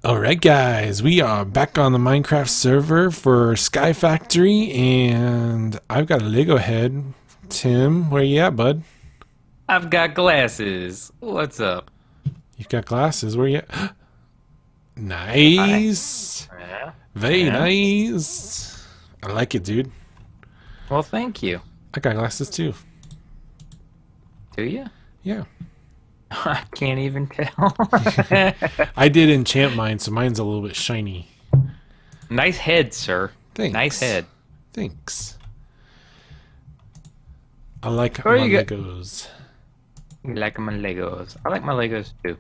Alright guys, we are back on the Minecraft server for Sky Factory, and I've got a Lego head. Tim, where you at, bud? I've got glasses. What's up? You've got glasses, where you at? Hi. Nice! Yeah. Very Yeah. nice! I like it, dude. Well, thank you. I got glasses too. Do you? Yeah. I can't even tell. I did enchant mine, so mine's a little bit shiny. Nice head, sir. Thanks. Nice head. Thanks. I like Where my you got? Legos. You like my Legos? I like my Legos too.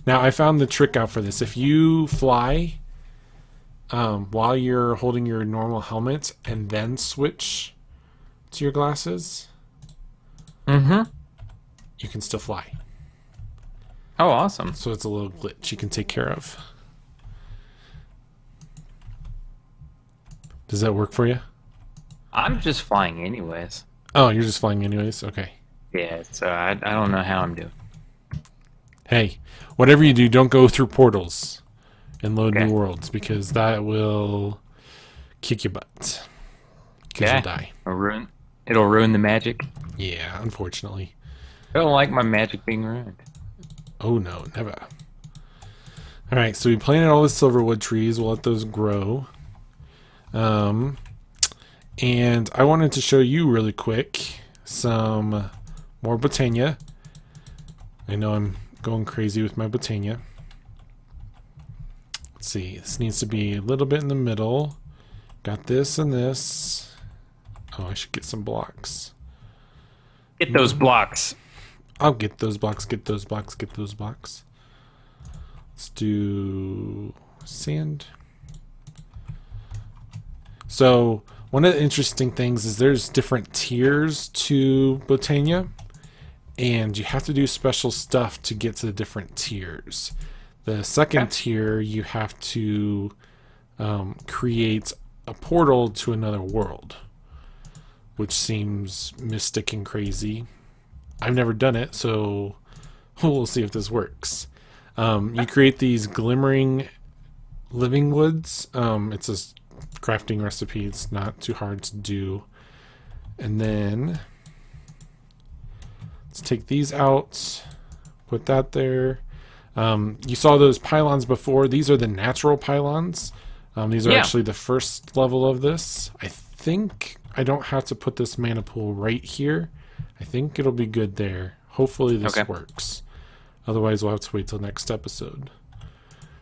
Now, I found the trick out for this. If you fly while you're holding your normal helmet and then switch to your glasses, Mm-hmm. you can still fly. Oh, awesome. So it's a little glitch you can take care of. Does that work for you? I'm just flying anyways. Oh, you're just flying anyways? Okay. Yeah, so I don't know how I'm doing. Hey, whatever you do, don't go through portals and load Okay. new worlds, because that will kick your butt. Because you'll die. It'll ruin the magic. Yeah, unfortunately. I don't like my magic being ruined. Oh no, never. Alright, so we planted all the silverwood trees. We'll let those grow. And I wanted to show you really quick some more botania. I know I'm going crazy with my botania. Let's see, this needs to be a little bit in the middle. Got this and this. Oh, I should get some blocks. Get those blocks. I'll get those blocks, get those blocks, get those blocks. Let's do sand. So one of the interesting things is there's different tiers to Botania, and you have to do special stuff to get to the different tiers. The second tier, you have to create a portal to another world, which seems mystic and crazy. I've never done it, so we'll see if this works. You create these glimmering living woods. It's a crafting recipe. It's not too hard to do. And then let's take these out, put that there. You saw those pylons before. These are the natural pylons. These are actually the first level of this. I think I don't have to put this mana pool right here. I think it'll be good there. Hopefully this works. Otherwise we'll have to wait till next episode.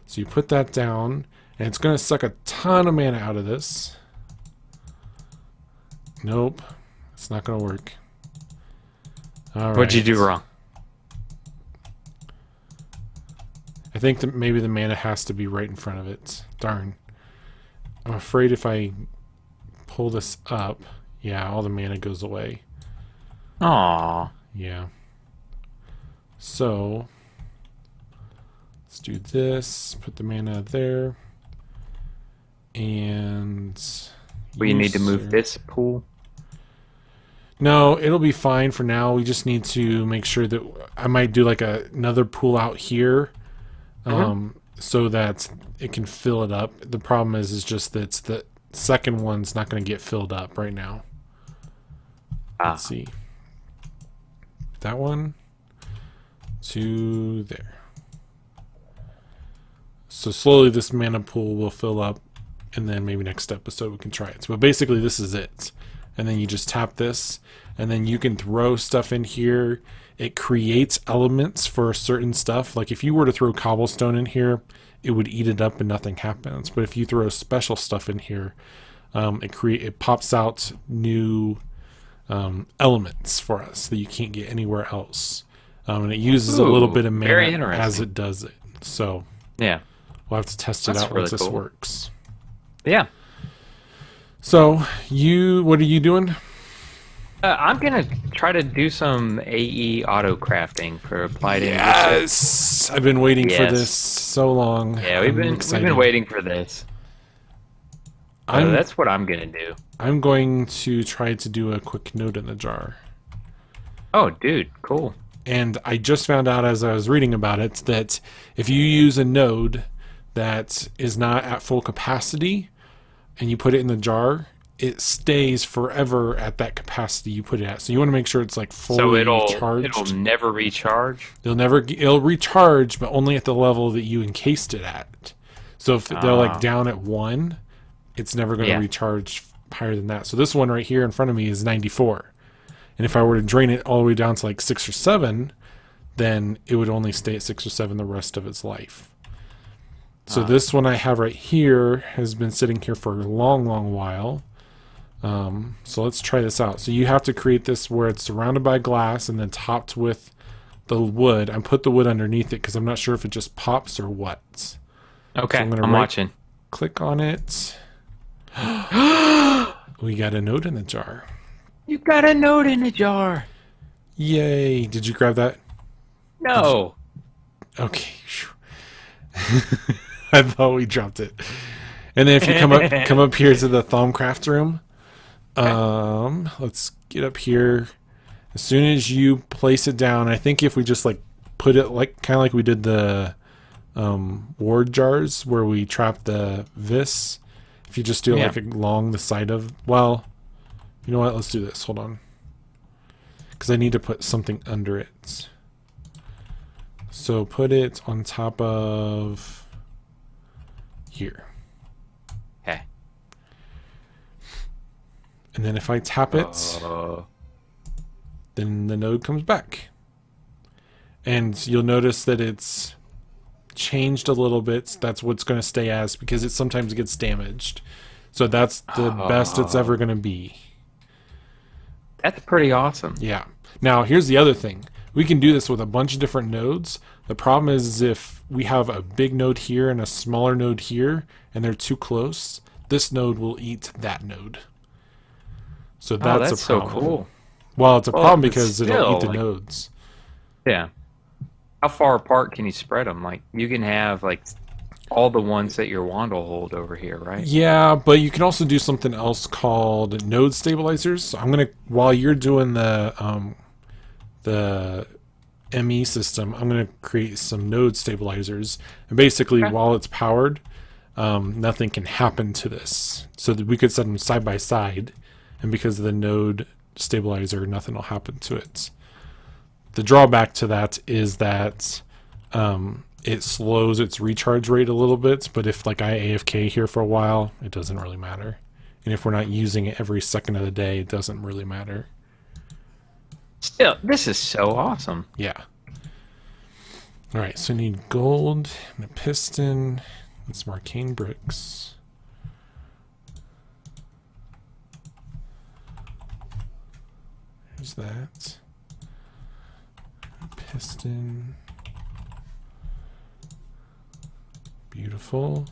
So you put that down, and it's going to suck a ton of mana out of this. Nope. It's not going to work. All right. What'd you do wrong? I think that maybe the mana has to be right in front of it. Darn. I'm afraid if I pull this up, yeah, all the mana goes away. Aww. Yeah. So let's do this. Put the mana there. And We need to move this pool. No, it'll be fine for now. We just need to make sure that I might do like another pool out here, so that it can fill it up. The problem is just that the second one's not going to get filled up right now. Let's see. That one to there. So slowly this mana pool will fill up, and then maybe next episode we can try it. So but basically this is it. And then you just tap this, and then you can throw stuff in here. It creates elements for certain stuff. Like if you were to throw cobblestone in here, it would eat it up and nothing happens. But if you throw special stuff in here, it pops out new elements for us that you can't get anywhere else. And it uses a little bit of mana as it does it. So Yeah. we'll have to test it out once this works. Yeah. So what are you doing? I'm gonna try to do some AE auto crafting for applied Yes, I've been waiting for this so long. Yeah, we've been waiting for this. That's what I'm gonna do. I'm going to try to do a quick note in the jar. Oh, dude, cool. And I just found out as I was reading about it that if you use a node that is not at full capacity and you put it in the jar, it stays forever at that capacity you put it at. So you want to make sure it's like So fully it'll charged. never recharge. It'll recharge, but only at the level that you encased it at. So if they're like down at 1, it's never going to recharge higher than that. So this one right here in front of me is 94. And if I were to drain it all the way down to like 6 or 7, then it would only stay at 6 or 7 the rest of its life. So this one I have right here has been sitting here for a long, long while. So let's try this out. So you have to create this where it's surrounded by glass and then topped with the wood. I put the wood underneath it because I'm not sure if it just pops or what. Okay, So I'm watching. Click on it. We got a node in the jar. You got a node in a jar. Yay. Did you grab that? No. Okay. I thought we dropped it. And then if you come up here to the Thaumcraft room, let's get up here. As soon as you place it down, I think if we just like put it like kind of like we did the ward jars where we trap the vis, if you just do it like along the side of, well, you know what, let's do this, hold on, because I need to put something under it. So put it on top of here. Okay. And then if I tap it, then the node comes back. And you'll notice that it's changed a little bit. That's what's going to stay as, because it sometimes gets damaged. So that's the best it's ever going to be. That's pretty awesome. Yeah. Now, here's the other thing. We can do this with a bunch of different nodes. The problem is if we have a big node here and a smaller node here, and they're too close, this node will eat that node. So that's a problem. So cool. Well, it's a problem because it'll eat the nodes. Yeah. How far apart can you spread them? Like, you can have, like, all the ones that your wand will hold over here, right? Yeah, but you can also do something else called node stabilizers. So I'm gonna, while you're doing the ME system, I'm gonna create some node stabilizers, and basically while it's powered, nothing can happen to this. So that we could set them side by side, and because of the node stabilizer, nothing will happen to it. The drawback to that is that it slows its recharge rate a little bit, but if like I AFK here for a while, it doesn't really matter. And if we're not using it every second of the day, it doesn't really matter. Still, this is so awesome. Yeah. All right, so I need gold and a piston and some arcane bricks. There's that. A piston. Beautiful.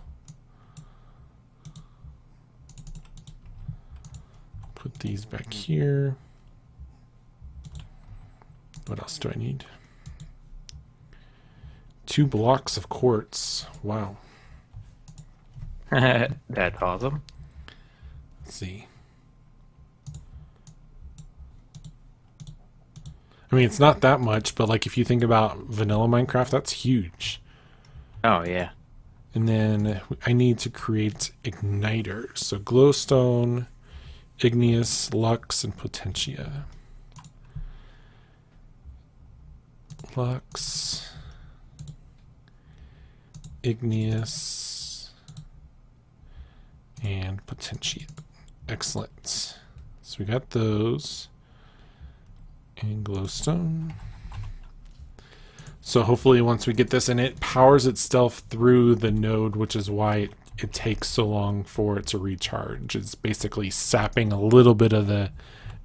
Put these back here. What else do I need? 2 blocks of quartz. Wow. That's awesome. Let's see. I mean, it's not that much, but like if you think about vanilla Minecraft, that's huge. Oh, yeah. And then I need to create igniters. So glowstone, igneous, lux, and potentia. Lux, igneous, and potentia. Excellent. So we got those. And glowstone. So hopefully once we get this, and it powers itself through the node, which is why it takes so long for it to recharge. It's basically sapping a little bit of the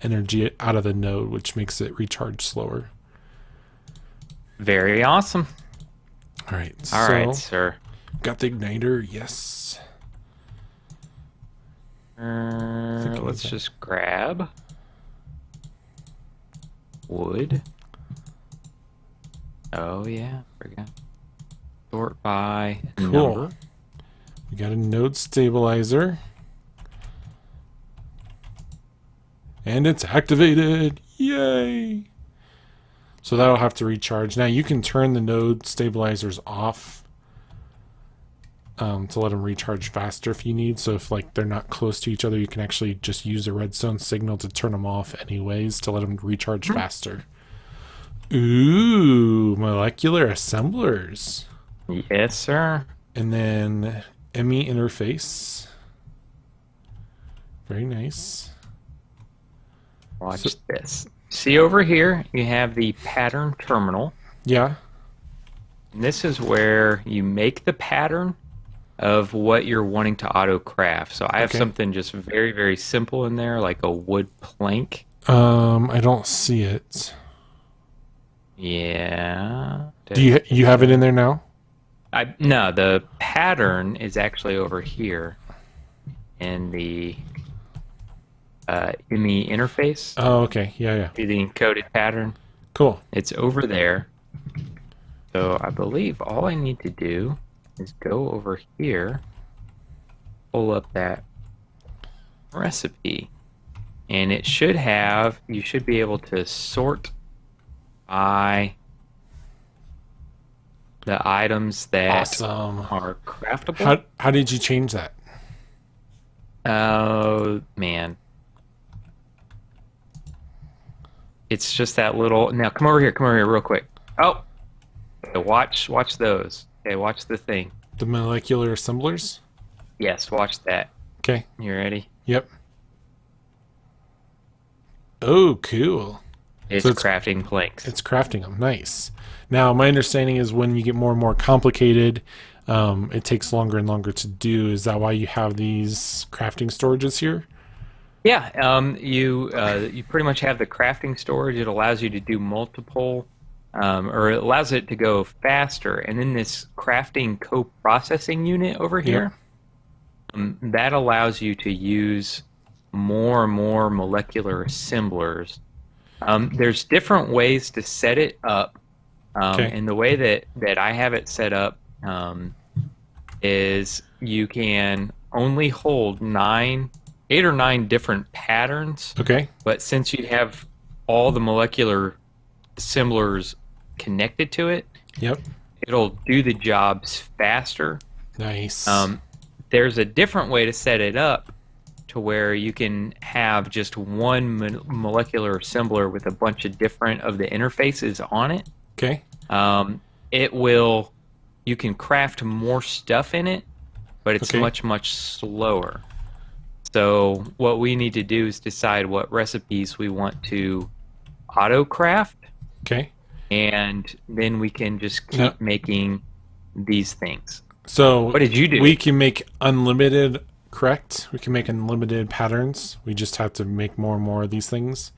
energy out of the node, which makes it recharge slower. Very awesome. All right. All right, sir. Got the igniter. Yes. Let's just grab wood. Oh, yeah. Forgot. Sort by number. We got a node stabilizer. And it's activated. Yay. So that'll have to recharge. Now you can turn the node stabilizers off to let them recharge faster if you need. So if like they're not close to each other, you can actually just use a redstone signal to turn them off anyways to let them recharge faster. Ooh, molecular assemblers. Yes, sir. And then ME interface. Very nice. Watch this. See over here, you have the pattern terminal. Yeah. And this is where you make the pattern of what you're wanting to auto craft. So I have something just very, very simple in there, like a wood plank. I don't see it. Yeah. Do you have it in there now? No, the pattern is actually over here in the ME interface. Oh, okay. Yeah. See the encoded pattern? Cool. It's over there. So I believe all I need to do is go over here, pull up that recipe, and it should have, you should be able to sort by the items that are craftable. How did you change that? Oh, man. It's just that little... Now, come over here real quick. Oh! Okay, watch those. Okay, watch the thing. The molecular assemblers? Yes, watch that. Okay. You ready? Yep. Oh, cool. It's crafting planks. It's crafting them. Nice. Now, my understanding is when you get more and more complicated, it takes longer and longer to do. Is that why you have these crafting storages here? Yeah, you pretty much have the crafting storage. It allows you to do multiple, or it allows it to go faster. And then this crafting co-processing unit over here, that allows you to use more and more molecular assemblers. There's different ways to set it up, and the way that I have it set up is you can only hold 8 or 9 different patterns. Okay. But since you have all the molecular assemblers connected to it, it'll do the jobs faster. Nice. There's a different way to set it up to where you can have just one molecular assembler with a bunch of different of the interfaces on it. Okay. You can craft more stuff in it, but it's much, much slower. So what we need to do is decide what recipes we want to auto craft. Okay. And then we can just keep making these things. So what did you do? We can make unlimited, correct? We can make unlimited patterns. We just have to make more and more of these things.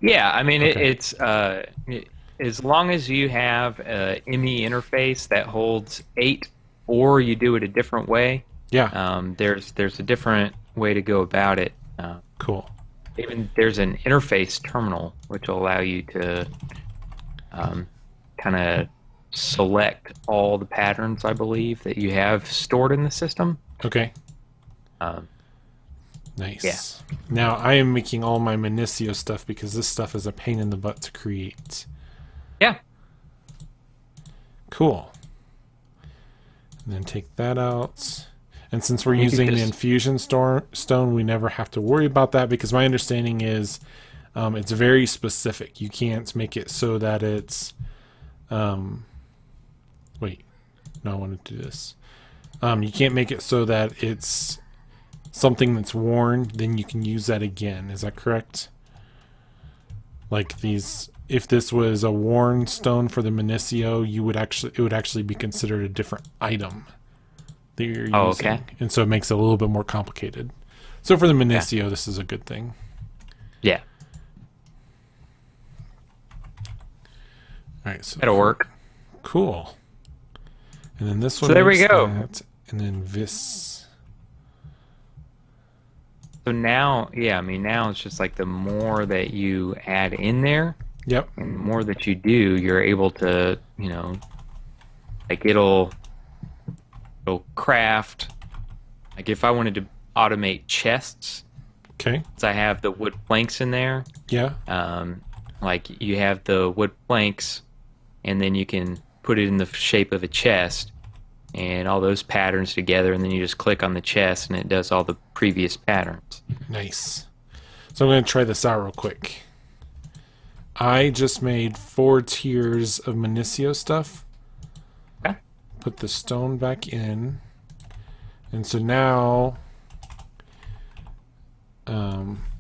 Yeah, I mean it's as long as you have a ME interface that holds 8, or you do it a different way. Yeah. There's a different way to go about it. Cool. Even there's an interface terminal which will allow you to kind of select all the patterns, I believe, that you have stored in the system. Okay. Nice. Yeah. Now I am making all my Minicio stuff because this stuff is a pain in the butt to create. Yeah. Cool. And then take that out. And since we're using the infusion stone, we never have to worry about that because my understanding is it's very specific. You can't make it so that it's... wait. No, I want to do this. You can't make it so that it's something that's worn, then you can use that again. Is that correct? Like these... If this was a worn stone for the Minicio, it would actually be considered a different item that you're using. Okay. And so it makes it a little bit more complicated. So for the Minicio, this is a good thing. Yeah. All right, so that'll work. Cool. And then this one. So there we go. That, and then this. So now, yeah, I mean, now it's just like the more that you add in there, yep, and the more that you do, you're able to, you know, like it'll craft. Like if I wanted to automate chests, okay, so I have the wood planks in there. Yeah. Like you have the wood planks, and then you can put it in the shape of a chest, and all those patterns together, and then you just click on the chest, and it does all the previous patterns. Nice. So I'm going to try this out real quick. I just made 4 tiers of Minicio stuff. Okay. Put the stone back in. And so now...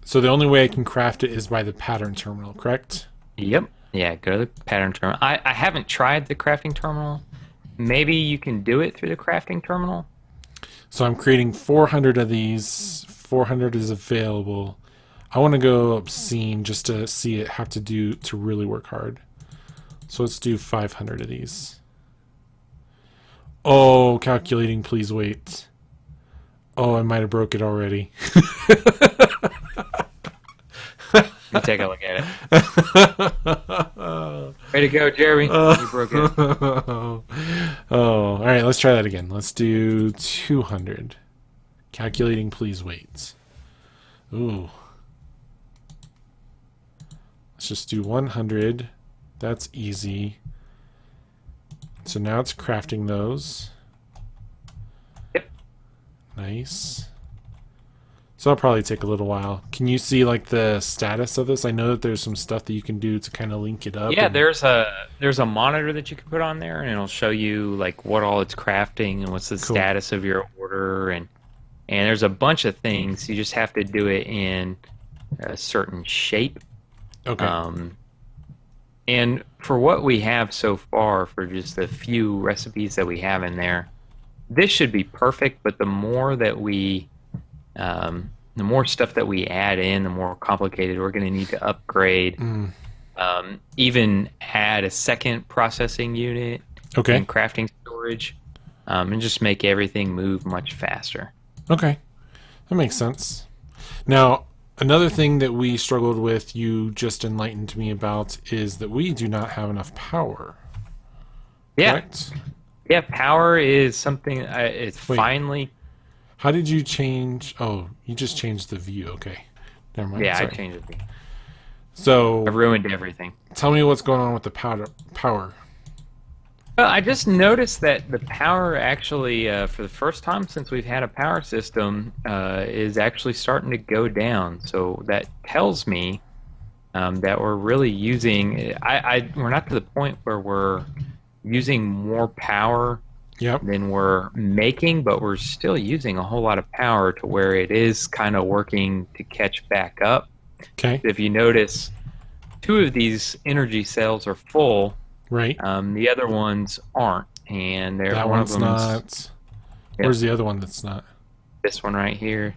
so the only way I can craft it is by the pattern terminal, correct? Yep. Yeah, go to the pattern terminal. I haven't tried the crafting terminal. Maybe you can do it through the crafting terminal. So I'm creating 400 of these. 400 is available. I want to go obscene just to see it have to really work hard. So let's do 500 of these. Oh, calculating, please wait. Oh, I might have broke it already. Let me take a look at it. Way to go, Jeremy. You broke it. Oh, all right, let's try that again. Let's do 200. Calculating, please wait. Ooh. Let's just do 100. That's easy. So now it's crafting those. Yep. Nice. So that'll probably take a little while. Can you see like the status of this? I know that there's some stuff that you can do to kind of link it up. Yeah, there's a monitor that you can put on there, and it'll show you like what all it's crafting and what's the status of your order, and there's a bunch of things. You just have to do it in a certain shape. Okay. And for what we have so far, for just the few recipes that we have in there, this should be perfect. But the more that the more stuff that we add in, the more complicated we're going to need to upgrade. Even add a second processing unit and crafting storage, and just make everything move much faster. Okay, that makes sense. Now, another thing that we struggled with, you just enlightened me about, is that we do not have enough power. Yeah. Correct? Yeah, power is something. It's Wait. finally. How did you change? Oh, you just changed the view. Okay. Never mind. Yeah, Sorry. I changed it. So I ruined everything. tell me what's going on with the power. Well, I just noticed that the power actually, for the first time since we've had a power system, is actually starting to go down. So that tells me that we're really using. We're not to the point where we're using more power than we're making, but we're still using a whole lot of power to where it is kind of working to catch back up. Okay. If you notice, 2 of these energy cells are full. Right. The other ones aren't, and they're That one one's of them's not. Where's the other one that's not? this one right here.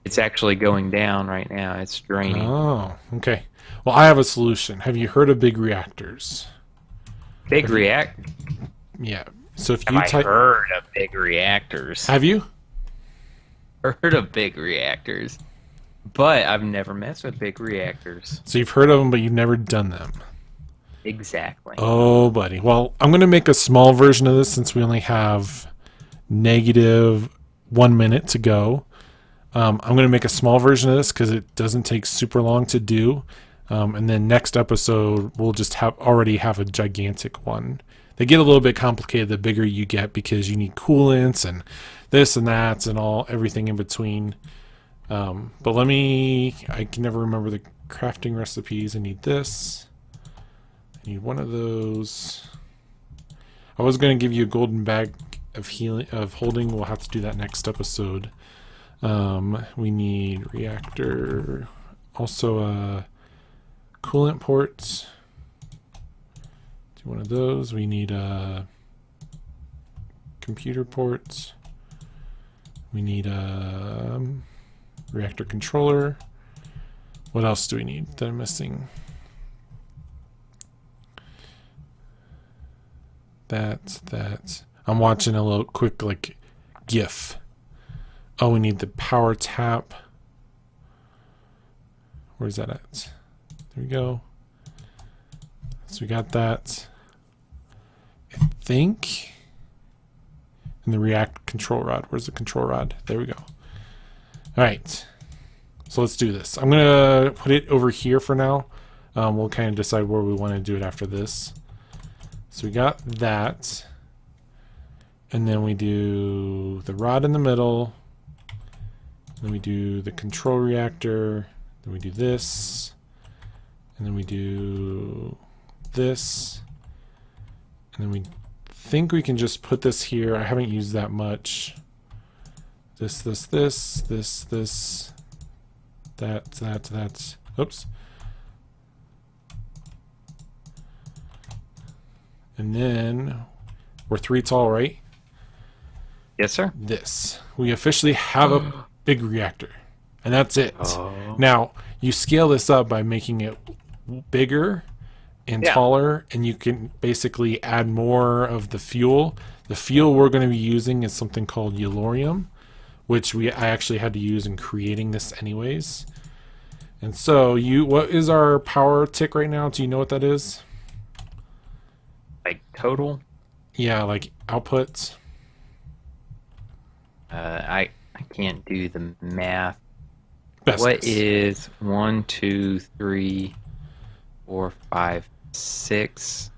It's actually going down right now. It's draining. Oh, okay. Well, I have a solution. Have you heard of Big Reactors? Big Reactor. Yeah. So if Have you I type, heard of Big Reactors? have you? Heard of Big Reactors, but I've never messed with Big Reactors. So you've heard of them, but you've never done them. Exactly. Oh, buddy. Well, I'm going to make a small version of this since we only have negative 1 minute to go. I'm going to make a small version of this because it doesn't take super long to do. And then next episode, we'll just already have a gigantic one. They get a little bit complicated the bigger you get because you need coolants and this and that and everything in between. But I can never remember the crafting recipes. I need this. I need one of those. I was going to give you a golden bag of holding. We'll have to do that next episode. We need reactor, also a coolant port. Do one of those. We need a computer port. We need a reactor controller. What else do we need that I'm missing? That. I'm watching a little quick GIF. Oh, we need the power tap. Where's that at? There we go. So we got that. I think. And the react control rod. Where's the control rod? There we go. All right. So let's do this. I'm going to put it over here for now. We'll kind of decide where we want to do it after this. So we got that. And then we do the rod in the middle. Then we do the control reactor. Then we do this. And then we do this. And then we think we can just put this here. I haven't used that much. This, that. Oops. And then we're 3 tall, right? Yes, sir. This. We officially have a big reactor. And that's it. Oh. Now, you scale this up by making it bigger and taller, and you can basically add more of the fuel. The fuel we're going to be using is something called Yellorium, which I actually had to use in creating this anyways. And so what is our power tick right now? Do you know what that is? Like total? Yeah, like output. I can't do the math. Best What guess. is 1, 2, 3, 4, 5, 6?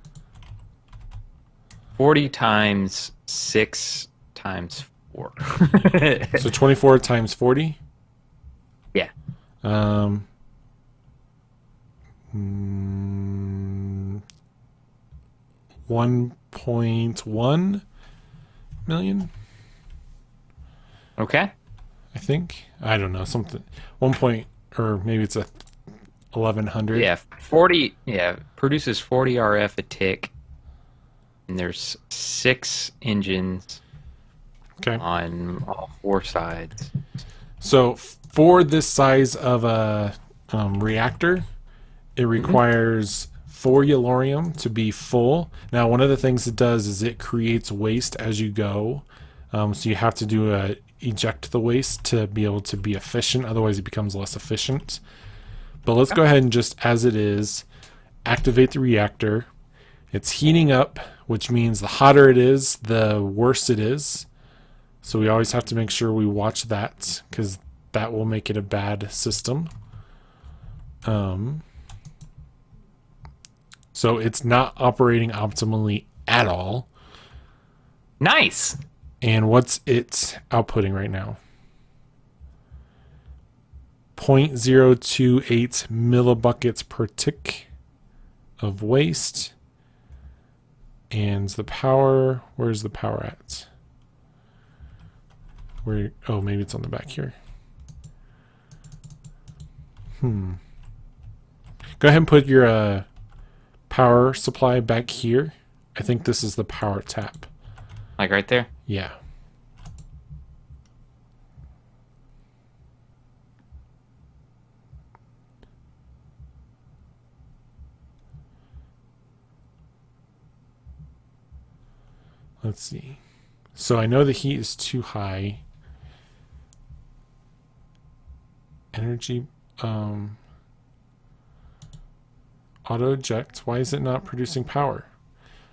40 times 6 times 4. So 24 times 40? Yeah. 1.1 million, Okay. I think. I don't know, something. 1 point, or maybe it's a 1100. Yeah, 40. Yeah, produces 40 RF a tick, and there's 6 engines Okay. on all 4 sides. So for this size of a reactor, it requires 4 Yellorium to be full. Now, one of the things it does is it creates waste as you go. So you have to do eject the waste to be able to be efficient. Otherwise, it becomes less efficient. But let's go ahead and just, as it is, activate the reactor. It's heating up, which means the hotter it is, the worse it is. So we always have to make sure we watch that, because that will make it a bad system. So it's not operating optimally at all. Nice. And what's it outputting right now? 0.028 millibuckets per tick of waste. And the power, where's the power at? Oh, maybe it's on the back here. Go ahead and put your power supply back here. I think this is the power tap. Like right there? Yeah. Let's see. So I know the heat is too high. Energy, auto eject. Why is it not producing power?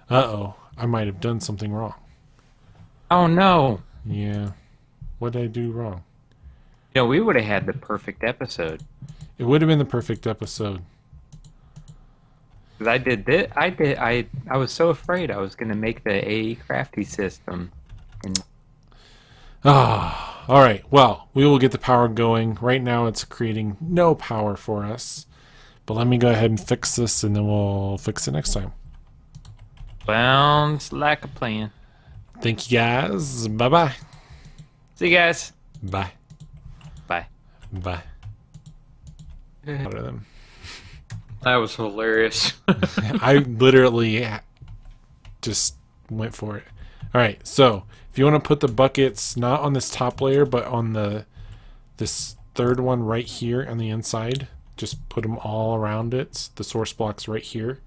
Uh-oh, I might have done something wrong. Oh no. Yeah. What did I do wrong? You know, we would have had the perfect episode. It would have been the perfect episode. Because I did this. I was so afraid I was going to make the AE crafty system. And All right. Well, we will get the power going. Right now it's creating no power for us. But let me go ahead and fix this, and then we'll fix it next time. sounds like a plan. Thank you, guys. Bye-bye. See you guys. Bye. Bye. Bye. What are them? That was hilarious. I literally just went for it. All right, so if you want to put the buckets not on this top layer, but on this third one right here on the inside, just put them all around it. The source block's right here.